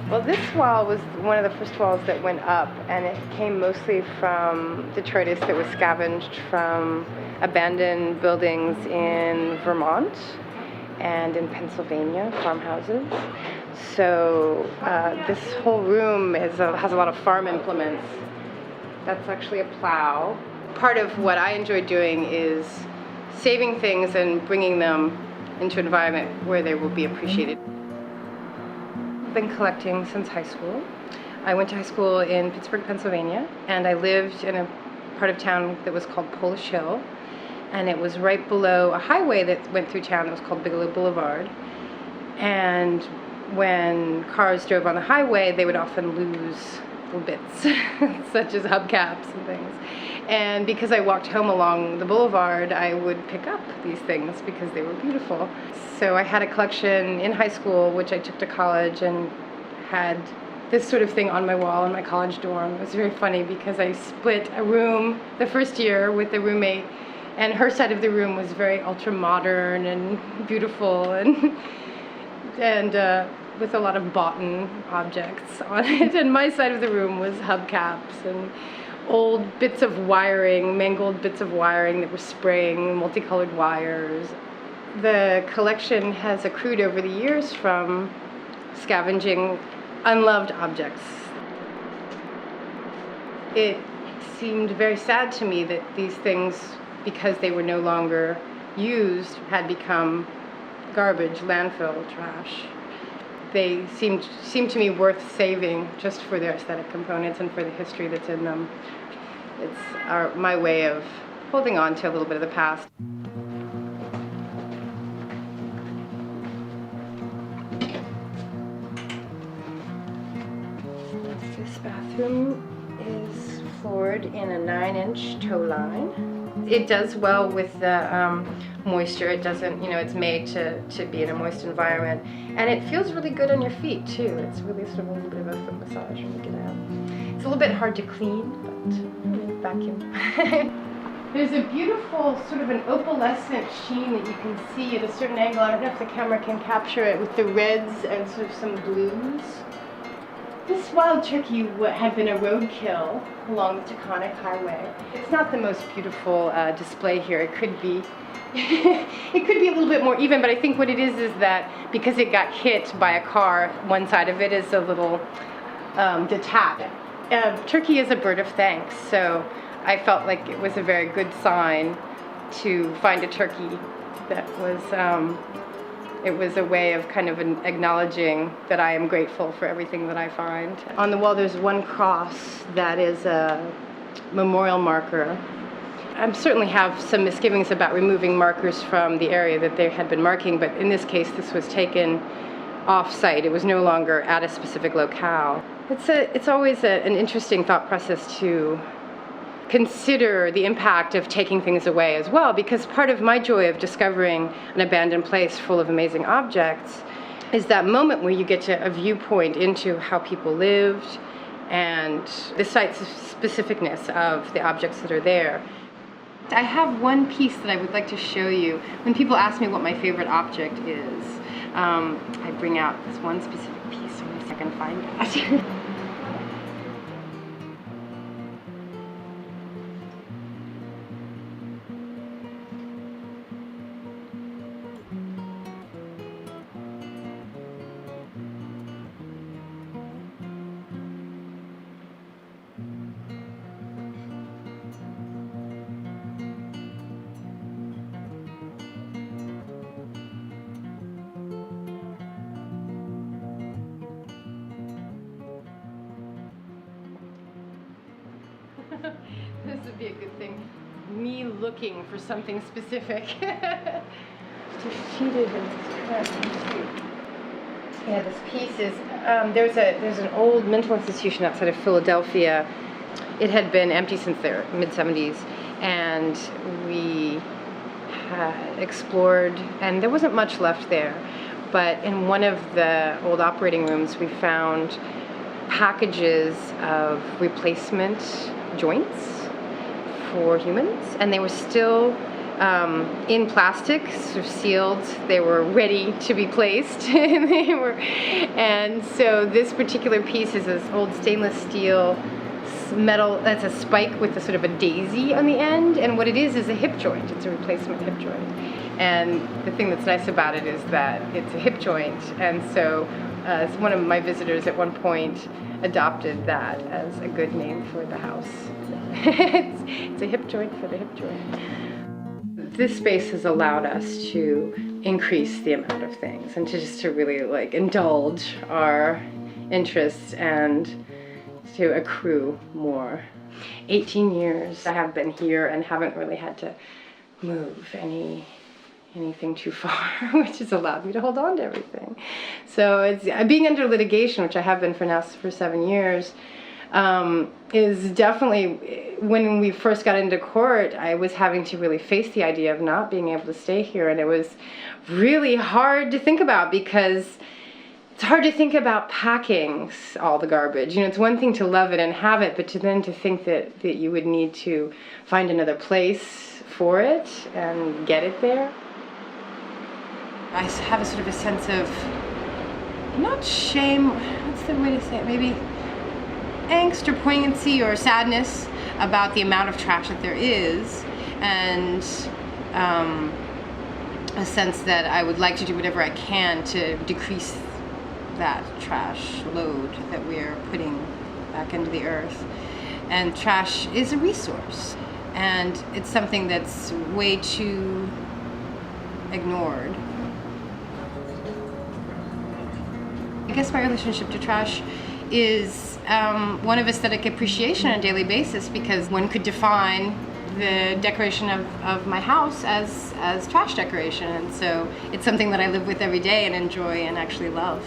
Well, this wall was one of the first walls that went up, and it came mostly from detritus that was scavenged from abandoned buildings in Vermont and in Pennsylvania, farmhouses. So this whole room has a lot of farm implements. That's actually a plow. Part of what I enjoy doing is saving things and bringing them into an environment where they will be appreciated. I've been collecting since high school. I went to high school in Pittsburgh, Pennsylvania, and I lived in a part of town that was called Polish Hill, and it was right below a highway that went through town that was called Bigelow Boulevard. And when cars drove on the highway, they would often lose little bits, such as hubcaps and things. And because I walked home along the boulevard, I would pick up these things because they were beautiful. So I had a collection in high school, which I took to college, and had this sort of thing on my wall in my college dorm. It was very funny because I split a room the first year with a roommate, and her side of the room was very ultra-modern and beautiful, and with a lot of boughten objects on it, and my side of the room was hubcaps and old bits of wiring, mangled bits of wiring that were spraying, multicolored wires. The collection has accrued over the years from scavenging unloved objects. It seemed very sad to me that these things, because they were no longer used, had become garbage, landfill, trash. They seemed to me worth saving just for their aesthetic components and for the history that's in them. It's my way of holding on to a little bit of the past. This bathroom is floored in a 9-inch toe line. It does well with the moisture. It doesn't, it's made to be in a moist environment. And it feels really good on your feet too. It's really sort of a little bit of a foot massage when you get out. It's a little bit hard to clean, but vacuum. There's a beautiful sort of an opalescent sheen that you can see at a certain angle. I don't know if the camera can capture it, with the reds and sort of some blues. This wild turkey had been a roadkill along the Taconic Highway. It's not the most beautiful display here. It could be it could be a little bit more even, but I think what it is that because it got hit by a car, one side of it is a little detached. Turkey is a bird of thanks, so I felt like it was a very good sign to find a turkey that was it was a way of kind of acknowledging that I am grateful for everything that I find. On the wall there's one cross that is a memorial marker. I certainly have some misgivings about removing markers from the area that they had been marking, but in this case this was taken off-site. It was no longer at a specific locale. It's always an interesting thought process to consider the impact of taking things away as well, because part of my joy of discovering an abandoned place full of amazing objects is that moment where you get to a viewpoint into how people lived and the site's specificness of the objects that are there. I have one piece that I would like to show you. When people ask me what my favorite object is, I bring out this one specific piece. Let me see if I can find that. This would be a good thing. Me looking for something specific. Defeated in this. Yeah, this piece is. There's an old mental institution outside of Philadelphia. It had been empty since the mid-70s, and we had explored, and there wasn't much left there. But in one of the old operating rooms, we found packages of replacement joints for humans, and they were still in plastic, sort of sealed. They were ready to be placed. And so this particular piece is this old stainless steel metal, that's a spike with a sort of a daisy on the end, and what it is a hip joint. It's a replacement hip joint. And the thing that's nice about it is that it's a hip joint, and so one of my visitors at one point adopted that as a good name for the house. It's a hip joint for the hip joint. This space has allowed us to increase the amount of things and to really like indulge our interests and to accrue more. 18 years I have been here and haven't really had to move anything too far, which has allowed me to hold on to everything. So it's being under litigation, which I have been for 7 years, is definitely, when we first got into court, I was having to really face the idea of not being able to stay here, and it was really hard to think about because it's hard to think about packing all the garbage. You know, it's one thing to love it and have it, but to think that you would need to find another place for it and get it there. I have a sort of a sense of, not shame, what's the way to say it, maybe angst or poignancy or sadness about the amount of trash that there is, and a sense that I would like to do whatever I can to decrease that trash load that we're putting back into the earth. And trash is a resource, and it's something that's way too ignored. I guess my relationship to trash is one of aesthetic appreciation on a daily basis, because one could define the decoration of my house as trash decoration, and so it's something that I live with every day and enjoy and actually love.